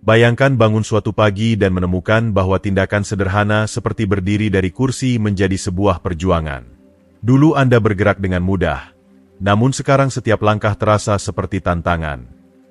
Bayangkan bangun suatu pagi dan menemukan bahwa tindakan sederhana seperti berdiri dari kursi menjadi sebuah perjuangan. Dulu Anda bergerak dengan mudah, namun sekarang setiap langkah terasa seperti tantangan.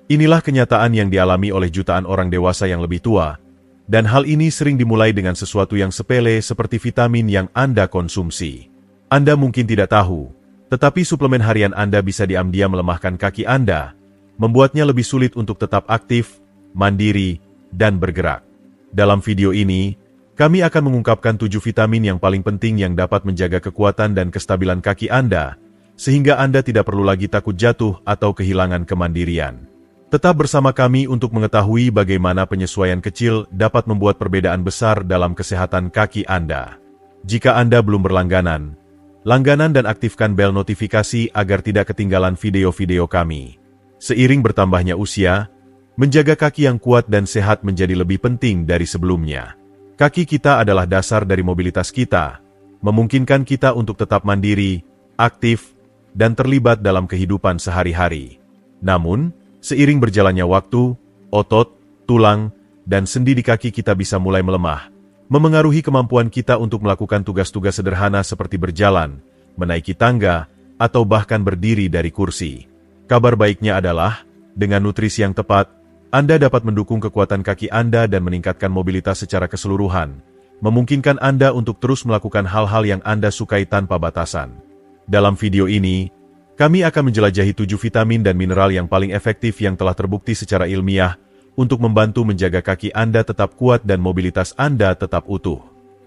Inilah kenyataan yang dialami oleh jutaan orang dewasa yang lebih tua, dan hal ini sering dimulai dengan sesuatu yang sepele seperti vitamin yang Anda konsumsi. Anda mungkin tidak tahu, tetapi suplemen harian Anda bisa diam-diam melemahkan kaki Anda, membuatnya lebih sulit untuk tetap aktif, mandiri, dan bergerak. Dalam video ini, kami akan mengungkapkan 7 vitamin yang paling penting yang dapat menjaga kekuatan dan kestabilan kaki Anda, sehingga Anda tidak perlu lagi takut jatuh atau kehilangan kemandirian. Tetap bersama kami untuk mengetahui bagaimana penyesuaian kecil dapat membuat perbedaan besar dalam kesehatan kaki Anda. Jika Anda belum berlangganan, langganan dan aktifkan bel notifikasi agar tidak ketinggalan video-video kami. Seiring bertambahnya usia, menjaga kaki yang kuat dan sehat menjadi lebih penting dari sebelumnya. Kaki kita adalah dasar dari mobilitas kita, memungkinkan kita untuk tetap mandiri, aktif, dan terlibat dalam kehidupan sehari-hari. Namun, seiring berjalannya waktu, otot, tulang, dan sendi di kaki kita bisa mulai melemah, memengaruhi kemampuan kita untuk melakukan tugas-tugas sederhana seperti berjalan, menaiki tangga, atau bahkan berdiri dari kursi. Kabar baiknya adalah, dengan nutrisi yang tepat, Anda dapat mendukung kekuatan kaki Anda dan meningkatkan mobilitas secara keseluruhan, memungkinkan Anda untuk terus melakukan hal-hal yang Anda sukai tanpa batasan. Dalam video ini, kami akan menjelajahi 7 vitamin dan mineral yang paling efektif yang telah terbukti secara ilmiah untuk membantu menjaga kaki Anda tetap kuat dan mobilitas Anda tetap utuh.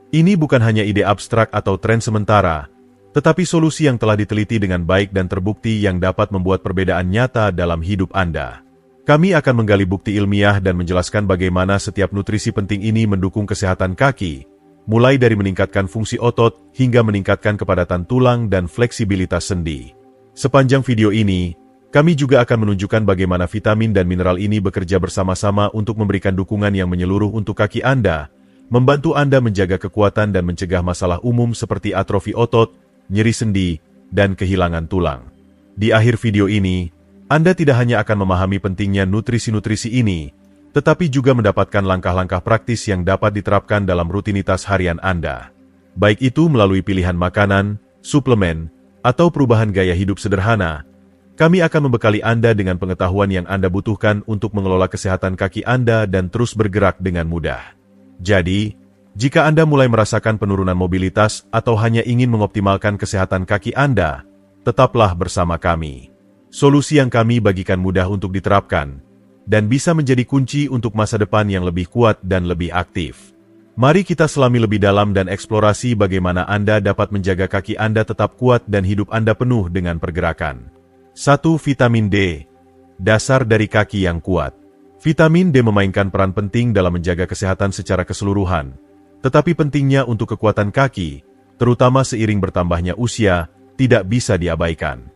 Ini bukan hanya ide abstrak atau tren sementara, tetapi solusi yang telah diteliti dengan baik dan terbukti yang dapat membuat perbedaan nyata dalam hidup Anda. Kami akan menggali bukti ilmiah dan menjelaskan bagaimana setiap nutrisi penting ini mendukung kesehatan kaki, mulai dari meningkatkan fungsi otot hingga meningkatkan kepadatan tulang dan fleksibilitas sendi. Sepanjang video ini, kami juga akan menunjukkan bagaimana vitamin dan mineral ini bekerja bersama-sama untuk memberikan dukungan yang menyeluruh untuk kaki Anda, membantu Anda menjaga kekuatan dan mencegah masalah umum seperti atrofi otot, nyeri sendi, dan kehilangan tulang. Di akhir video ini, Anda tidak hanya akan memahami pentingnya nutrisi-nutrisi ini, tetapi juga mendapatkan langkah-langkah praktis yang dapat diterapkan dalam rutinitas harian Anda. Baik itu melalui pilihan makanan, suplemen, atau perubahan gaya hidup sederhana, kami akan membekali Anda dengan pengetahuan yang Anda butuhkan untuk mengelola kesehatan kaki Anda dan terus bergerak dengan mudah. Jadi, jika Anda mulai merasakan penurunan mobilitas atau hanya ingin mengoptimalkan kesehatan kaki Anda, tetaplah bersama kami. Solusi yang kami bagikan mudah untuk diterapkan, dan bisa menjadi kunci untuk masa depan yang lebih kuat dan lebih aktif. Mari kita selami lebih dalam dan eksplorasi bagaimana Anda dapat menjaga kaki Anda tetap kuat dan hidup Anda penuh dengan pergerakan. 1. Vitamin D. Dasar dari kaki yang kuat. Vitamin D memainkan peran penting dalam menjaga kesehatan secara keseluruhan, tetapi pentingnya untuk kekuatan kaki, terutama seiring bertambahnya usia, tidak bisa diabaikan.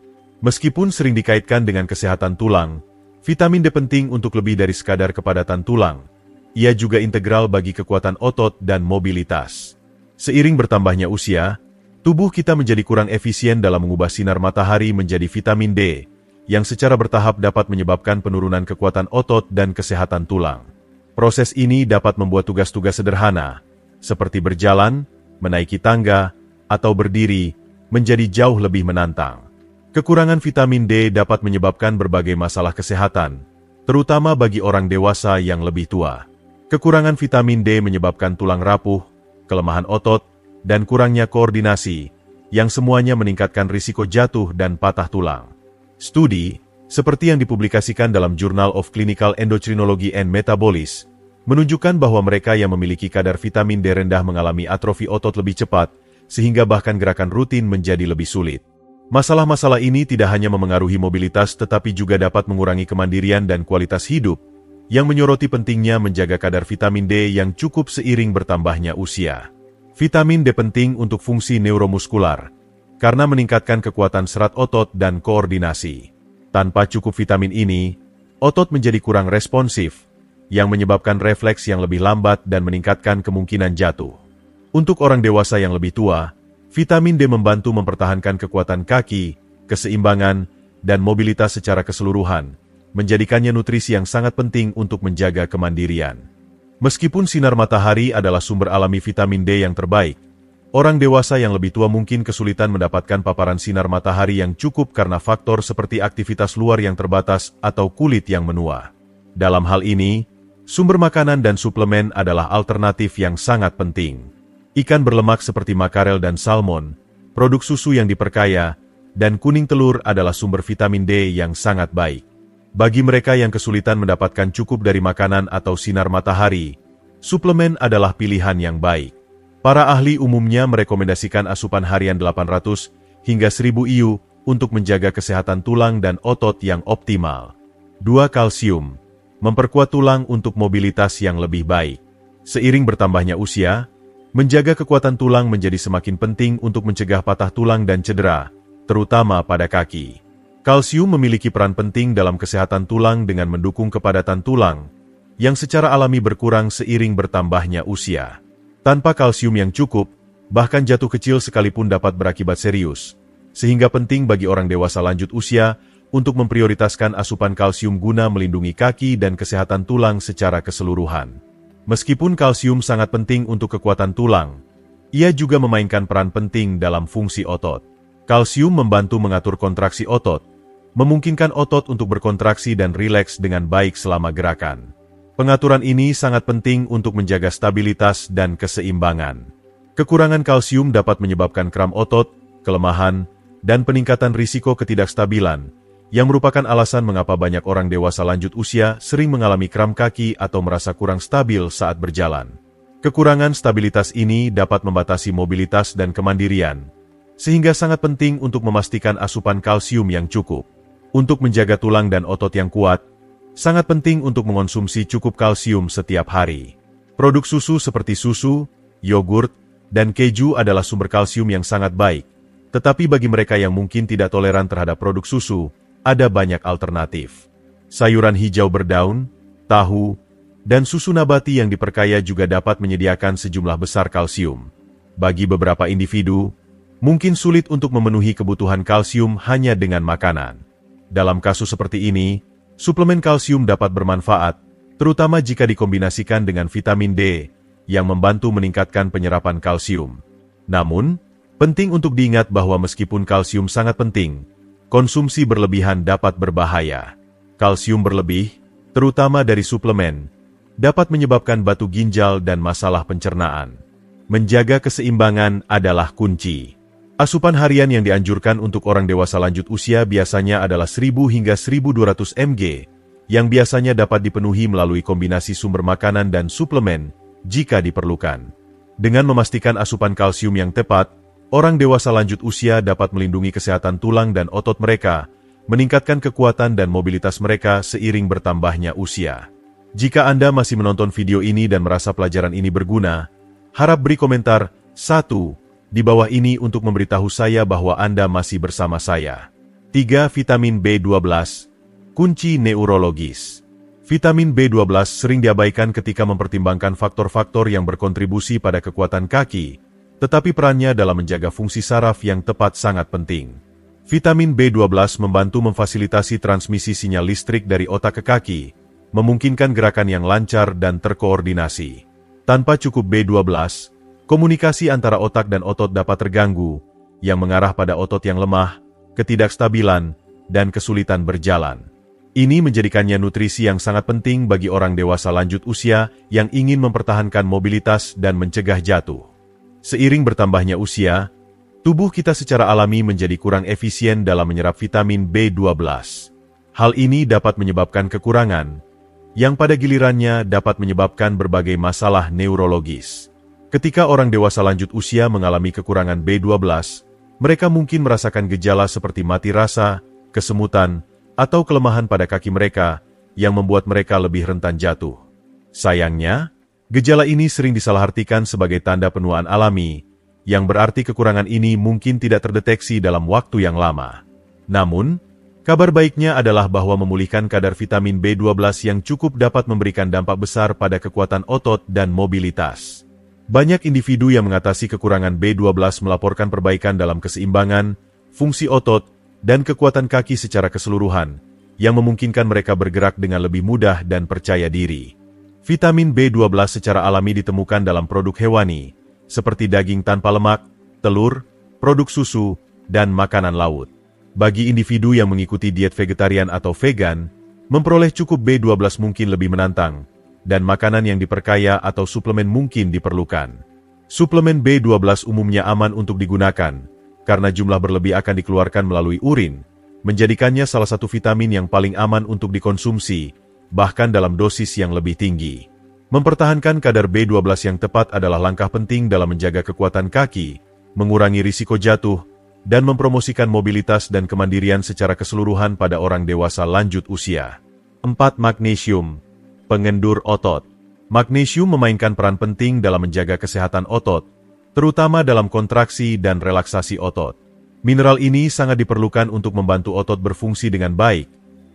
Meskipun sering dikaitkan dengan kesehatan tulang, vitamin D penting untuk lebih dari sekadar kepadatan tulang. Ia juga integral bagi kekuatan otot dan mobilitas. Seiring bertambahnya usia, tubuh kita menjadi kurang efisien dalam mengubah sinar matahari menjadi vitamin D, yang secara bertahap dapat menyebabkan penurunan kekuatan otot dan kesehatan tulang. Proses ini dapat membuat tugas-tugas sederhana, seperti berjalan, menaiki tangga, atau berdiri, menjadi jauh lebih menantang. Kekurangan vitamin D dapat menyebabkan berbagai masalah kesehatan, terutama bagi orang dewasa yang lebih tua. Kekurangan vitamin D menyebabkan tulang rapuh, kelemahan otot, dan kurangnya koordinasi, yang semuanya meningkatkan risiko jatuh dan patah tulang. Studi, seperti yang dipublikasikan dalam Journal of Clinical Endocrinology and Metabolism, menunjukkan bahwa mereka yang memiliki kadar vitamin D rendah mengalami atrofi otot lebih cepat, sehingga bahkan gerakan rutin menjadi lebih sulit. Masalah-masalah ini tidak hanya memengaruhi mobilitas tetapi juga dapat mengurangi kemandirian dan kualitas hidup, yang menyoroti pentingnya menjaga kadar vitamin D yang cukup seiring bertambahnya usia. Vitamin D penting untuk fungsi neuromuskular, karena meningkatkan kekuatan serat otot dan koordinasi. Tanpa cukup vitamin ini, otot menjadi kurang responsif, yang menyebabkan refleks yang lebih lambat dan meningkatkan kemungkinan jatuh. Untuk orang dewasa yang lebih tua, vitamin D membantu mempertahankan kekuatan kaki, keseimbangan, dan mobilitas secara keseluruhan, menjadikannya nutrisi yang sangat penting untuk menjaga kemandirian. Meskipun sinar matahari adalah sumber alami vitamin D yang terbaik, orang dewasa yang lebih tua mungkin kesulitan mendapatkan paparan sinar matahari yang cukup karena faktor seperti aktivitas luar yang terbatas atau kulit yang menua. Dalam hal ini, sumber makanan dan suplemen adalah alternatif yang sangat penting. Ikan berlemak seperti makarel dan salmon, produk susu yang diperkaya, dan kuning telur adalah sumber vitamin D yang sangat baik. Bagi mereka yang kesulitan mendapatkan cukup dari makanan atau sinar matahari, suplemen adalah pilihan yang baik. Para ahli umumnya merekomendasikan asupan harian 800 hingga 1000 IU untuk menjaga kesehatan tulang dan otot yang optimal. 2. Kalsium memperkuat tulang untuk mobilitas yang lebih baik. Seiring bertambahnya usia, menjaga kekuatan tulang menjadi semakin penting untuk mencegah patah tulang dan cedera, terutama pada kaki. Kalsium memiliki peran penting dalam kesehatan tulang dengan mendukung kepadatan tulang, yang secara alami berkurang seiring bertambahnya usia. Tanpa kalsium yang cukup, bahkan jatuh kecil sekalipun dapat berakibat serius, sehingga penting bagi orang dewasa lanjut usia untuk memprioritaskan asupan kalsium guna melindungi kaki dan kesehatan tulang secara keseluruhan. Meskipun kalsium sangat penting untuk kekuatan tulang, ia juga memainkan peran penting dalam fungsi otot. Kalsium membantu mengatur kontraksi otot, memungkinkan otot untuk berkontraksi dan rileks dengan baik selama gerakan. Pengaturan ini sangat penting untuk menjaga stabilitas dan keseimbangan. Kekurangan kalsium dapat menyebabkan kram otot, kelemahan, dan peningkatan risiko ketidakstabilan, yang merupakan alasan mengapa banyak orang dewasa lanjut usia sering mengalami kram kaki atau merasa kurang stabil saat berjalan. Kekurangan stabilitas ini dapat membatasi mobilitas dan kemandirian, sehingga sangat penting untuk memastikan asupan kalsium yang cukup. Untuk menjaga tulang dan otot yang kuat, sangat penting untuk mengonsumsi cukup kalsium setiap hari. Produk susu seperti susu, yogurt, dan keju adalah sumber kalsium yang sangat baik. Tetapi bagi mereka yang mungkin tidak toleran terhadap produk susu, ada banyak alternatif. Sayuran hijau berdaun, tahu, dan susu nabati yang diperkaya juga dapat menyediakan sejumlah besar kalsium. Bagi beberapa individu, mungkin sulit untuk memenuhi kebutuhan kalsium hanya dengan makanan. Dalam kasus seperti ini, suplemen kalsium dapat bermanfaat, terutama jika dikombinasikan dengan vitamin D, yang membantu meningkatkan penyerapan kalsium. Namun, penting untuk diingat bahwa meskipun kalsium sangat penting, konsumsi berlebihan dapat berbahaya. Kalsium berlebih, terutama dari suplemen, dapat menyebabkan batu ginjal dan masalah pencernaan. Menjaga keseimbangan adalah kunci. Asupan harian yang dianjurkan untuk orang dewasa lanjut usia biasanya adalah 1000 hingga 1200 mg, yang biasanya dapat dipenuhi melalui kombinasi sumber makanan dan suplemen jika diperlukan. Dengan memastikan asupan kalsium yang tepat, orang dewasa lanjut usia dapat melindungi kesehatan tulang dan otot mereka, meningkatkan kekuatan dan mobilitas mereka seiring bertambahnya usia. Jika Anda masih menonton video ini dan merasa pelajaran ini berguna, harap beri komentar 1 di bawah ini untuk memberitahu saya bahwa Anda masih bersama saya. 3. Vitamin B12, kunci neurologis. Vitamin B12 sering diabaikan ketika mempertimbangkan faktor-faktor yang berkontribusi pada kekuatan kaki, tetapi perannya dalam menjaga fungsi saraf yang tepat sangat penting. Vitamin B12 membantu memfasilitasi transmisi sinyal listrik dari otak ke kaki, memungkinkan gerakan yang lancar dan terkoordinasi. Tanpa cukup B12, komunikasi antara otak dan otot dapat terganggu, yang mengarah pada otot yang lemah, ketidakstabilan, dan kesulitan berjalan. Ini menjadikannya nutrisi yang sangat penting bagi orang dewasa lanjut usia yang ingin mempertahankan mobilitas dan mencegah jatuh. Seiring bertambahnya usia, tubuh kita secara alami menjadi kurang efisien dalam menyerap vitamin B12. Hal ini dapat menyebabkan kekurangan, yang pada gilirannya dapat menyebabkan berbagai masalah neurologis. Ketika orang dewasa lanjut usia mengalami kekurangan B12, mereka mungkin merasakan gejala seperti mati rasa, kesemutan, atau kelemahan pada kaki mereka, yang membuat mereka lebih rentan jatuh. Sayangnya, gejala ini sering disalahartikan sebagai tanda penuaan alami, yang berarti kekurangan ini mungkin tidak terdeteksi dalam waktu yang lama. Namun, kabar baiknya adalah bahwa memulihkan kadar vitamin B12 yang cukup dapat memberikan dampak besar pada kekuatan otot dan mobilitas. Banyak individu yang mengatasi kekurangan B12 melaporkan perbaikan dalam keseimbangan, fungsi otot, dan kekuatan kaki secara keseluruhan, yang memungkinkan mereka bergerak dengan lebih mudah dan percaya diri. Vitamin B12 secara alami ditemukan dalam produk hewani, seperti daging tanpa lemak, telur, produk susu, dan makanan laut. Bagi individu yang mengikuti diet vegetarian atau vegan, memperoleh cukup B12 mungkin lebih menantang, dan makanan yang diperkaya atau suplemen mungkin diperlukan. Suplemen B12 umumnya aman untuk digunakan, karena jumlah berlebih akan dikeluarkan melalui urin, menjadikannya salah satu vitamin yang paling aman untuk dikonsumsi, bahkan dalam dosis yang lebih tinggi. Mempertahankan kadar B12 yang tepat adalah langkah penting dalam menjaga kekuatan kaki, mengurangi risiko jatuh, dan mempromosikan mobilitas dan kemandirian secara keseluruhan pada orang dewasa lanjut usia. 4. Magnesium, pengendur otot. Magnesium memainkan peran penting dalam menjaga kesehatan otot, terutama dalam kontraksi dan relaksasi otot. Mineral ini sangat diperlukan untuk membantu otot berfungsi dengan baik,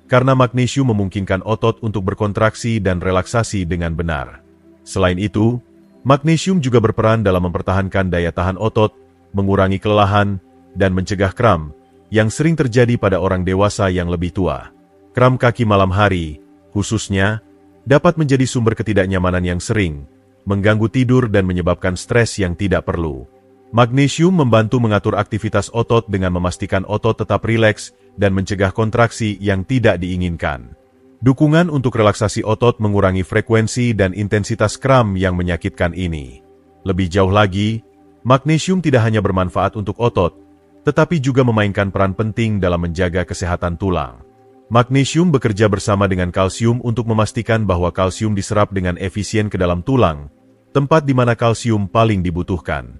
karena magnesium memungkinkan otot untuk berkontraksi dan relaksasi dengan benar. Selain itu, magnesium juga berperan dalam mempertahankan daya tahan otot, mengurangi kelelahan, dan mencegah kram, yang sering terjadi pada orang dewasa yang lebih tua. Kram kaki malam hari, khususnya, dapat menjadi sumber ketidaknyamanan yang sering, mengganggu tidur dan menyebabkan stres yang tidak perlu. Magnesium membantu mengatur aktivitas otot dengan memastikan otot tetap rileks dan mencegah kontraksi yang tidak diinginkan. Dukungan untuk relaksasi otot mengurangi frekuensi dan intensitas kram yang menyakitkan ini. Lebih jauh lagi, magnesium tidak hanya bermanfaat untuk otot, tetapi juga memainkan peran penting dalam menjaga kesehatan tulang. Magnesium bekerja bersama dengan kalsium untuk memastikan bahwa kalsium diserap dengan efisien ke dalam tulang, tempat di mana kalsium paling dibutuhkan.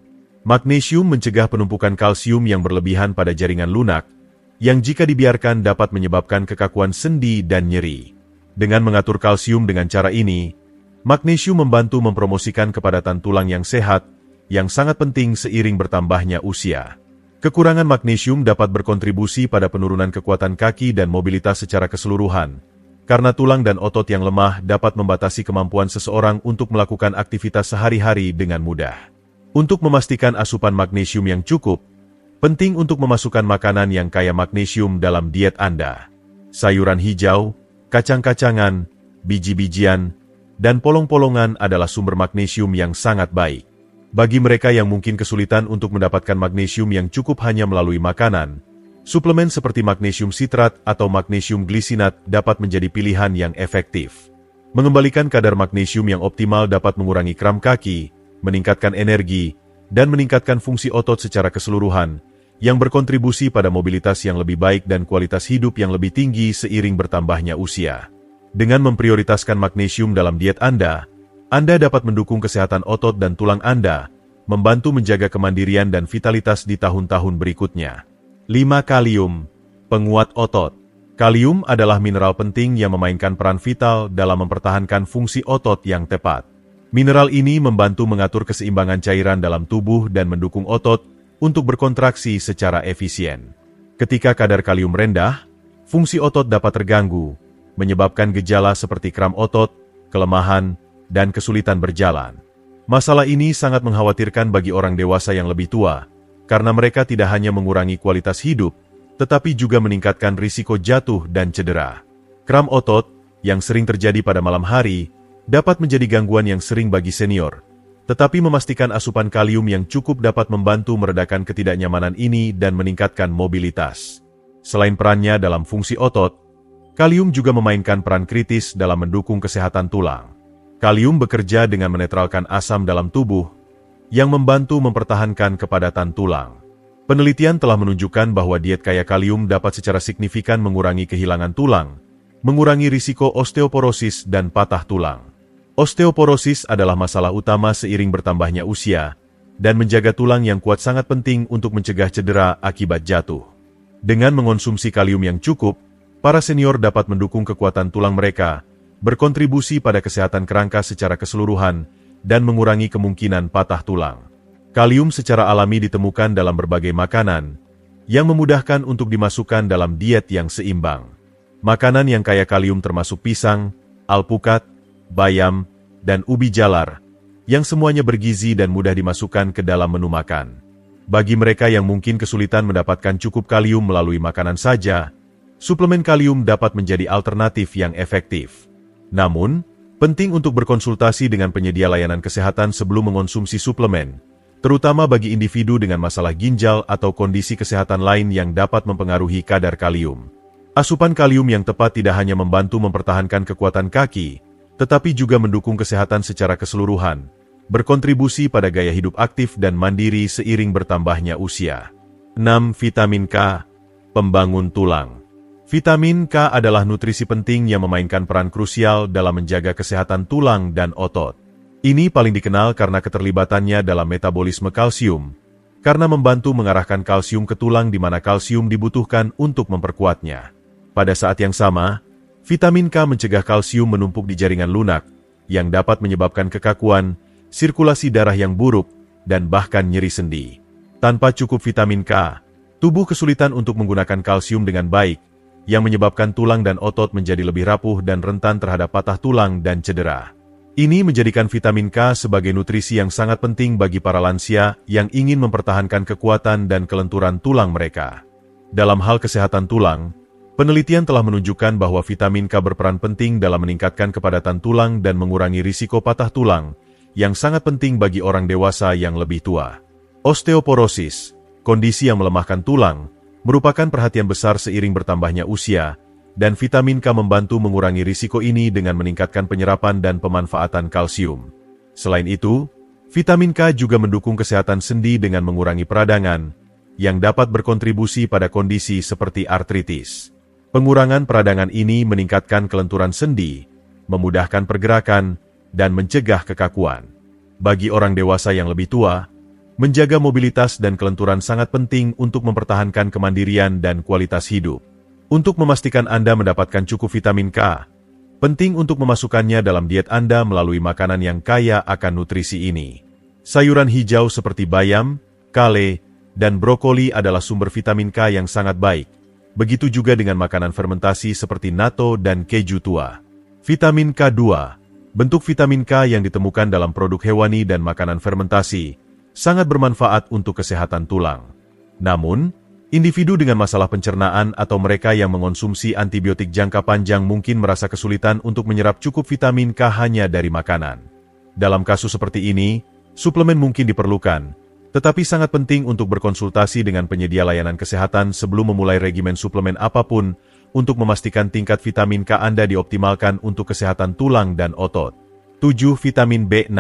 Magnesium mencegah penumpukan kalsium yang berlebihan pada jaringan lunak, yang jika dibiarkan dapat menyebabkan kekakuan sendi dan nyeri. Dengan mengatur kalsium dengan cara ini, magnesium membantu mempromosikan kepadatan tulang yang sehat, yang sangat penting seiring bertambahnya usia. Kekurangan magnesium dapat berkontribusi pada penurunan kekuatan kaki dan mobilitas secara keseluruhan, karena tulang dan otot yang lemah dapat membatasi kemampuan seseorang untuk melakukan aktivitas sehari-hari dengan mudah. Untuk memastikan asupan magnesium yang cukup, penting untuk memasukkan makanan yang kaya magnesium dalam diet Anda. Sayuran hijau, kacang-kacangan, biji-bijian, dan polong-polongan adalah sumber magnesium yang sangat baik. Bagi mereka yang mungkin kesulitan untuk mendapatkan magnesium yang cukup hanya melalui makanan, suplemen seperti magnesium sitrat atau magnesium glisinat dapat menjadi pilihan yang efektif. Mengembalikan kadar magnesium yang optimal dapat mengurangi kram kaki, meningkatkan energi, dan meningkatkan fungsi otot secara keseluruhan, yang berkontribusi pada mobilitas yang lebih baik dan kualitas hidup yang lebih tinggi seiring bertambahnya usia. Dengan memprioritaskan magnesium dalam diet Anda dapat mendukung kesehatan otot dan tulang Anda, membantu menjaga kemandirian dan vitalitas di tahun-tahun berikutnya. 5. Kalium, penguat otot. Kalium adalah mineral penting yang memainkan peran vital dalam mempertahankan fungsi otot yang tepat. Mineral ini membantu mengatur keseimbangan cairan dalam tubuh dan mendukung otot untuk berkontraksi secara efisien. Ketika kadar kalium rendah, fungsi otot dapat terganggu, menyebabkan gejala seperti kram otot, kelemahan, dan kesulitan berjalan. Masalah ini sangat mengkhawatirkan bagi orang dewasa yang lebih tua, karena mereka tidak hanya mengurangi kualitas hidup, tetapi juga meningkatkan risiko jatuh dan cedera. Kram otot, yang sering terjadi pada malam hari, dapat menjadi gangguan yang sering bagi senior, tetapi memastikan asupan kalium yang cukup dapat membantu meredakan ketidaknyamanan ini dan meningkatkan mobilitas. Selain perannya dalam fungsi otot, kalium juga memainkan peran kritis dalam mendukung kesehatan tulang. Kalium bekerja dengan menetralkan asam dalam tubuh, yang membantu mempertahankan kepadatan tulang. Penelitian telah menunjukkan bahwa diet kaya kalium dapat secara signifikan mengurangi kehilangan tulang, mengurangi risiko osteoporosis dan patah tulang. Osteoporosis adalah masalah utama seiring bertambahnya usia, dan menjaga tulang yang kuat sangat penting untuk mencegah cedera akibat jatuh. Dengan mengonsumsi kalium yang cukup, para senior dapat mendukung kekuatan tulang mereka, berkontribusi pada kesehatan kerangka secara keseluruhan, dan mengurangi kemungkinan patah tulang. Kalium secara alami ditemukan dalam berbagai makanan, yang memudahkan untuk dimasukkan dalam diet yang seimbang. Makanan yang kaya kalium termasuk pisang, alpukat, bayam, dan ubi jalar, yang semuanya bergizi dan mudah dimasukkan ke dalam menu makan. Bagi mereka yang mungkin kesulitan mendapatkan cukup kalium melalui makanan saja, suplemen kalium dapat menjadi alternatif yang efektif. Namun, penting untuk berkonsultasi dengan penyedia layanan kesehatan sebelum mengonsumsi suplemen, terutama bagi individu dengan masalah ginjal atau kondisi kesehatan lain yang dapat mempengaruhi kadar kalium. Asupan kalium yang tepat tidak hanya membantu mempertahankan kekuatan kaki, tetapi juga mendukung kesehatan secara keseluruhan, berkontribusi pada gaya hidup aktif dan mandiri seiring bertambahnya usia. 6. Vitamin K, pembangun tulang. Vitamin K adalah nutrisi penting yang memainkan peran krusial dalam menjaga kesehatan tulang dan otot. Ini paling dikenal karena keterlibatannya dalam metabolisme kalsium, karena membantu mengarahkan kalsium ke tulang di mana kalsium dibutuhkan untuk memperkuatnya. Pada saat yang sama, vitamin K mencegah kalsium menumpuk di jaringan lunak, yang dapat menyebabkan kekakuan, sirkulasi darah yang buruk, dan bahkan nyeri sendi. Tanpa cukup vitamin K, tubuh kesulitan untuk menggunakan kalsium dengan baik, yang menyebabkan tulang dan otot menjadi lebih rapuh dan rentan terhadap patah tulang dan cedera. Ini menjadikan vitamin K sebagai nutrisi yang sangat penting bagi para lansia yang ingin mempertahankan kekuatan dan kelenturan tulang mereka. Dalam hal kesehatan tulang, penelitian telah menunjukkan bahwa vitamin K berperan penting dalam meningkatkan kepadatan tulang dan mengurangi risiko patah tulang, yang sangat penting bagi orang dewasa yang lebih tua. Osteoporosis, kondisi yang melemahkan tulang, merupakan perhatian besar seiring bertambahnya usia, dan vitamin K membantu mengurangi risiko ini dengan meningkatkan penyerapan dan pemanfaatan kalsium. Selain itu, vitamin K juga mendukung kesehatan sendi dengan mengurangi peradangan, yang dapat berkontribusi pada kondisi seperti artritis. Pengurangan peradangan ini meningkatkan kelenturan sendi, memudahkan pergerakan, dan mencegah kekakuan. Bagi orang dewasa yang lebih tua, menjaga mobilitas dan kelenturan sangat penting untuk mempertahankan kemandirian dan kualitas hidup. Untuk memastikan Anda mendapatkan cukup vitamin K, penting untuk memasukkannya dalam diet Anda melalui makanan yang kaya akan nutrisi ini. Sayuran hijau seperti bayam, kale, dan brokoli adalah sumber vitamin K yang sangat baik. Begitu juga dengan makanan fermentasi seperti natto dan keju tua. Vitamin K2, bentuk vitamin K yang ditemukan dalam produk hewani dan makanan fermentasi, sangat bermanfaat untuk kesehatan tulang. Namun, individu dengan masalah pencernaan atau mereka yang mengonsumsi antibiotik jangka panjang mungkin merasa kesulitan untuk menyerap cukup vitamin K hanya dari makanan. Dalam kasus seperti ini, suplemen mungkin diperlukan, tetapi sangat penting untuk berkonsultasi dengan penyedia layanan kesehatan sebelum memulai regimen suplemen apapun untuk memastikan tingkat vitamin K Anda dioptimalkan untuk kesehatan tulang dan otot. 7. Vitamin B6,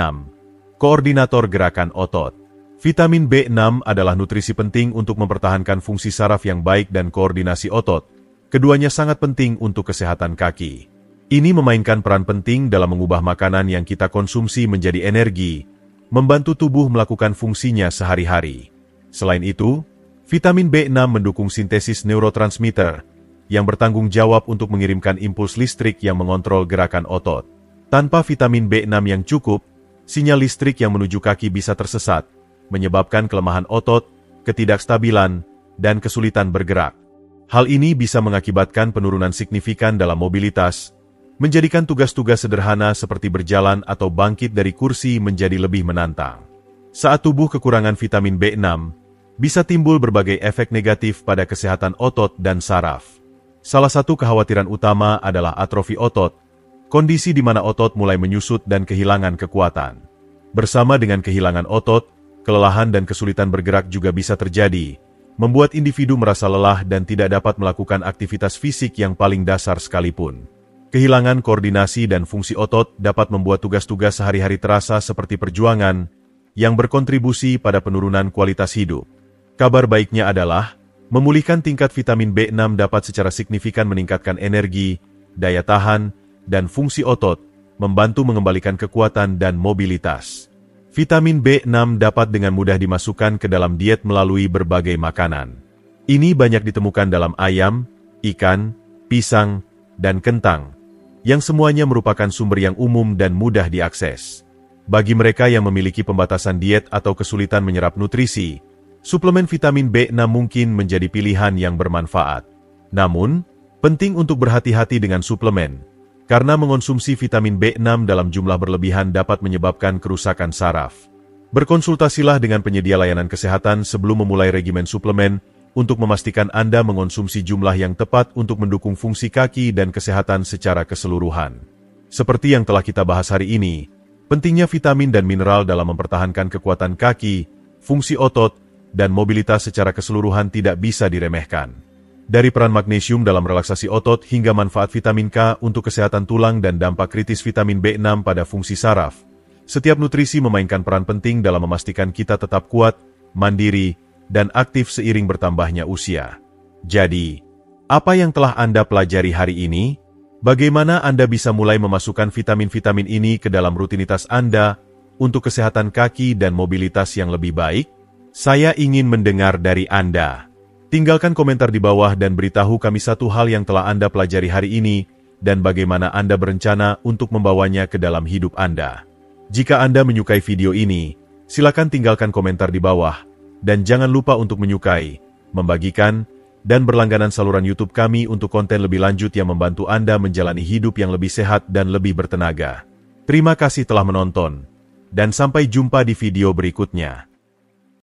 koordinator gerakan otot. Vitamin B6 adalah nutrisi penting untuk mempertahankan fungsi saraf yang baik dan koordinasi otot. Keduanya sangat penting untuk kesehatan kaki. Ini memainkan peran penting dalam mengubah makanan yang kita konsumsi menjadi energi, membantu tubuh melakukan fungsinya sehari-hari. Selain itu, vitamin B6 mendukung sintesis neurotransmitter, yang bertanggung jawab untuk mengirimkan impuls listrik yang mengontrol gerakan otot. Tanpa vitamin B6 yang cukup, sinyal listrik yang menuju kaki bisa tersesat, menyebabkan kelemahan otot, ketidakstabilan, dan kesulitan bergerak. Hal ini bisa mengakibatkan penurunan signifikan dalam mobilitas, menjadikan tugas-tugas sederhana seperti berjalan atau bangkit dari kursi menjadi lebih menantang. Saat tubuh kekurangan vitamin B6, bisa timbul berbagai efek negatif pada kesehatan otot dan saraf. Salah satu kekhawatiran utama adalah atrofi otot, kondisi di mana otot mulai menyusut dan kehilangan kekuatan. Bersama dengan kehilangan otot, kelelahan dan kesulitan bergerak juga bisa terjadi, membuat individu merasa lelah dan tidak dapat melakukan aktivitas fisik yang paling dasar sekalipun. Kehilangan koordinasi dan fungsi otot dapat membuat tugas-tugas sehari-hari terasa seperti perjuangan, yang berkontribusi pada penurunan kualitas hidup. Kabar baiknya adalah, memulihkan tingkat vitamin B6 dapat secara signifikan meningkatkan energi, daya tahan, dan fungsi otot, membantu mengembalikan kekuatan dan mobilitas. Vitamin B6 dapat dengan mudah dimasukkan ke dalam diet melalui berbagai makanan. Ini banyak ditemukan dalam ayam, ikan, pisang, dan kentang, yang semuanya merupakan sumber yang umum dan mudah diakses. Bagi mereka yang memiliki pembatasan diet atau kesulitan menyerap nutrisi, suplemen vitamin B6 mungkin menjadi pilihan yang bermanfaat. Namun, penting untuk berhati-hati dengan suplemen, karena mengonsumsi vitamin B6 dalam jumlah berlebihan dapat menyebabkan kerusakan saraf. Berkonsultasilah dengan penyedia layanan kesehatan sebelum memulai regimen suplemen untuk memastikan Anda mengonsumsi jumlah yang tepat untuk mendukung fungsi kaki dan kesehatan secara keseluruhan. Seperti yang telah kita bahas hari ini, pentingnya vitamin dan mineral dalam mempertahankan kekuatan kaki, fungsi otot, dan mobilitas secara keseluruhan tidak bisa diremehkan. Dari peran magnesium dalam relaksasi otot hingga manfaat vitamin K untuk kesehatan tulang dan dampak kritis vitamin B6 pada fungsi saraf, setiap nutrisi memainkan peran penting dalam memastikan kita tetap kuat, mandiri, dan aktif seiring bertambahnya usia. Jadi, apa yang telah Anda pelajari hari ini? Bagaimana Anda bisa mulai memasukkan vitamin-vitamin ini ke dalam rutinitas Anda untuk kesehatan kaki dan mobilitas yang lebih baik? Saya ingin mendengar dari Anda. Tinggalkan komentar di bawah dan beritahu kami satu hal yang telah Anda pelajari hari ini dan bagaimana Anda berencana untuk membawanya ke dalam hidup Anda. Jika Anda menyukai video ini, silakan tinggalkan komentar di bawah dan jangan lupa untuk menyukai, membagikan, dan berlangganan saluran YouTube kami untuk konten lebih lanjut yang membantu Anda menjalani hidup yang lebih sehat dan lebih bertenaga. Terima kasih telah menonton, dan sampai jumpa di video berikutnya.